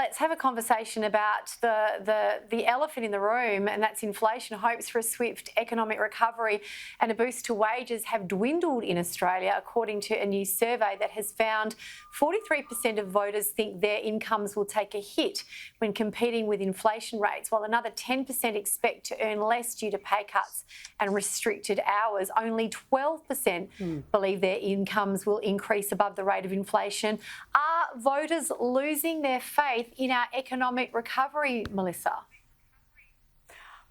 let's have a conversation about the elephant in the room, and that's inflation. Hopes for a swift economic recovery and a boost to wages have dwindled in Australia, according to a new survey that has found 43% of voters think their incomes will take a hit when competing with inflation rates, while another 10% expect to earn less due to pay cuts and restricted hours. Only 12% believe their incomes will increase above the rate of inflation. Are voters losing their faith in our economic recovery, Melissa?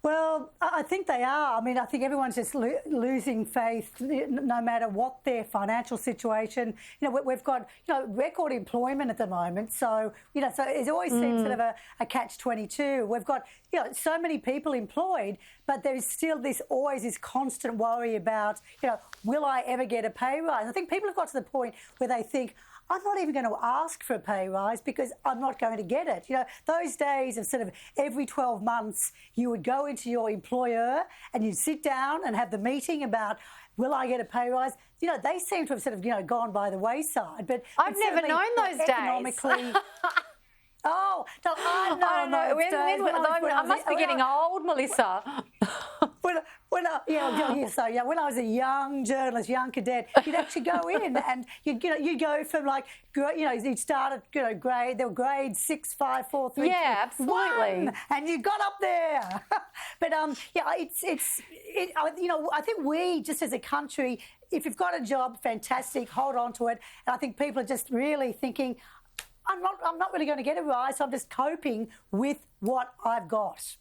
Well, I think they are. I mean, I think everyone's just losing faith, no matter what their financial situation. You know, we've got, record employment at the moment. So, so it always seems sort of a catch-22. We've got, so many people employed, but there is still always this constant worry about, will I ever get a pay rise? I think people have got to the point where they think, I'm not even going to ask for a pay rise because I'm not going to get it. Those days of sort of every 12 months, you would go into your employer and you'd sit down and have the meeting about, will I get a pay rise? They seem to have sort of, gone by the wayside. But I've never known those days. Oh, no, I know. I must be getting old, Melissa. When I was a young journalist, young cadet, you'd actually go in and you'd go from you'd start at grade, there were grades 6, 5, 4, 3, yeah, 2, absolutely, 1, and you got up there. But I think we just as a country, if you've got a job, fantastic, hold on to it. And I think people are just really thinking, I'm not really going to get a rise, so I'm just coping with what I've got.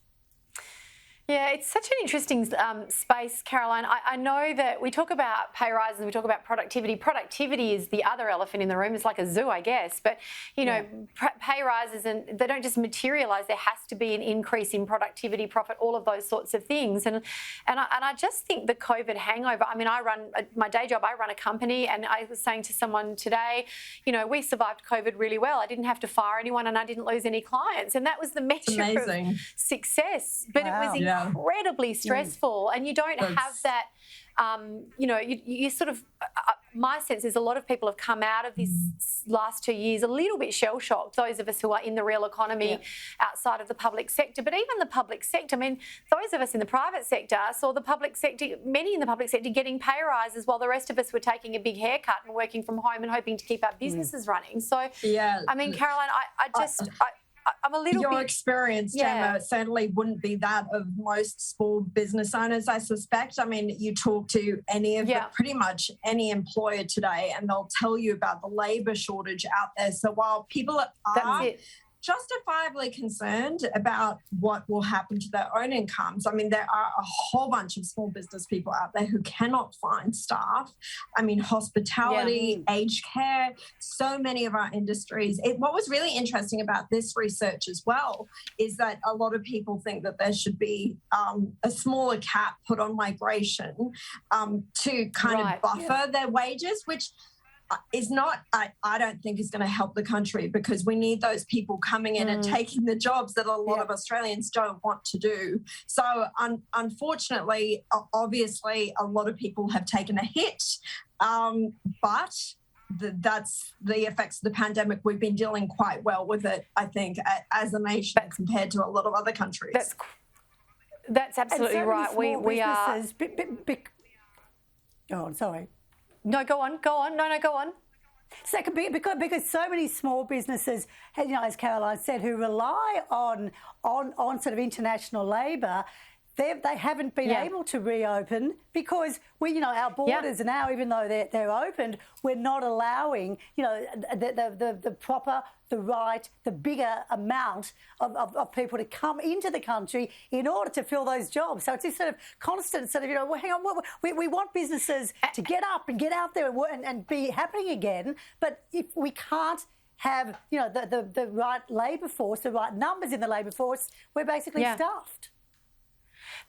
Yeah, it's such an interesting space, Caroline. I know that we talk about pay rises and we talk about productivity. Productivity is the other elephant in the room. It's like a zoo, I guess. But, pay rises, and they don't just materialise. There has to be an increase in productivity, profit, all of those sorts of things. And I just think the COVID hangover, I mean, I run my day job, I run a company, and I was saying to someone today, we survived COVID really well. I didn't have to fire anyone and I didn't lose any clients. And that was the measure of success. But it was incredibly stressful, and you don't have that. You sort of. My sense is a lot of people have come out of this last 2 years a little bit shell-shocked, those of us who are in the real economy outside of the public sector. But even the public sector, I mean, those of us in the private sector saw the public sector, many in the public sector getting pay rises while the rest of us were taking a big haircut and working from home and hoping to keep our businesses running. So, I mean, Caroline, I'm a little Your experience, Gemma, certainly wouldn't be that of most small business owners, I suspect. I mean, you talk to pretty much any employer today and they'll tell you about the labour shortage out there. So while people are justifiably concerned about what will happen to their own incomes, I mean, there are a whole bunch of small business people out there who cannot find staff. I mean, hospitality, aged care, so many of our industries. What was really interesting about this research as well is that a lot of people think that there should be a smaller cap put on migration to kind of buffer their wages, which is not, I don't think is going to help the country, because we need those people coming in and taking the jobs that a lot of Australians don't want to do. So unfortunately, obviously, a lot of people have taken a hit, but that's the effects of the pandemic. We've been dealing quite well with it, I think, as a nation compared to a lot of other countries. That's absolutely right. We are... Oh, sorry. No, go on. No, go on. So because so many small businesses, as Caroline said, who rely on sort of international labour, they haven't been able to reopen because our borders are now, even though they're opened, we're not allowing the proper, the right, the bigger amount of people to come into the country in order to fill those jobs. So it's this sort of constant sort of, well, hang on, we want businesses to get up and get out there and be happening again. But if we can't have, the right labour force, the right numbers in the labour force, we're basically stuffed.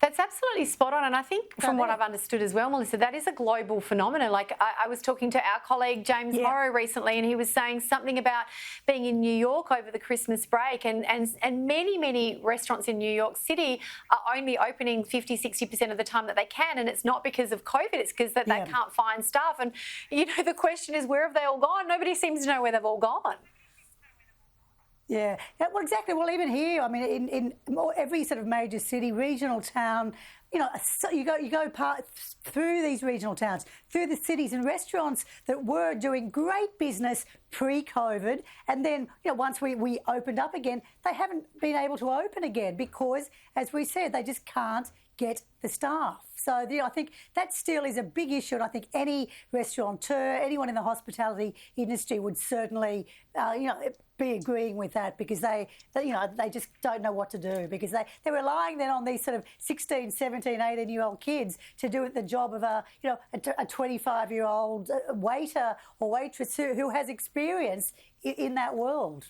That's absolutely spot on. And I think from what I've understood as well, Melissa, that is a global phenomenon. Like I was talking to our colleague James Morrow recently, and he was saying something about being in New York over the Christmas break, and many restaurants in New York City are only opening 50-60% of the time that they can. And it's not because of COVID, it's because that they can't find staff. And, the question is, where have they all gone? Nobody seems to know where they've all gone. Yeah, well, exactly. Well, even here, I mean, in every sort of major city, regional town, so you go through these regional towns, through the cities, and restaurants that were doing great business pre-COVID, and then once we opened up again, they haven't been able to open again because, as we said, they just can't get the staff. So I think that still is a big issue, and I think any restaurateur, anyone in the hospitality industry would certainly, be agreeing with that, because they just don't know what to do, because they're relying then on these sort of 16, 17, 18-year-old kids to do the job of a 25-year-old waiter or waitress who has experience in that world.